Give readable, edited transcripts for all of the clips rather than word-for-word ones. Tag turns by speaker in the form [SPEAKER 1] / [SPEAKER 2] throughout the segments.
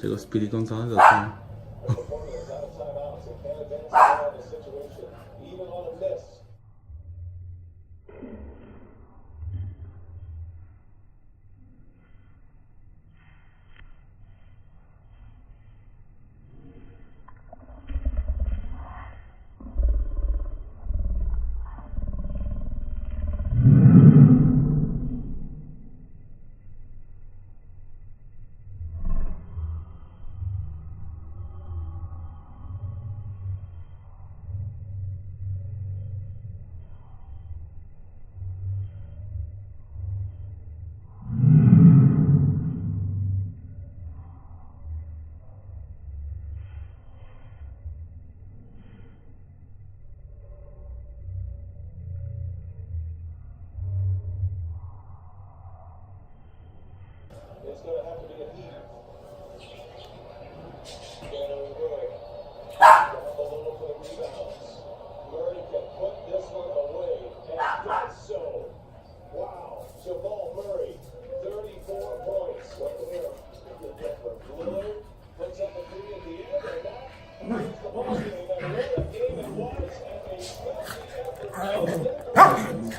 [SPEAKER 1] Pegou Speedy Gonzalez, assim.
[SPEAKER 2] It's going to have to be a heater. And Murray. A little for the rebounds. Murray can put this one away and does so. Wow. Jamal Murray, 34 points. What the hell? Lillard puts up a three at the end, and that brings the ball game. And what a game it was, and a special effort.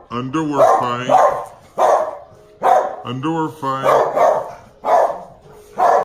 [SPEAKER 3] Underwear fight.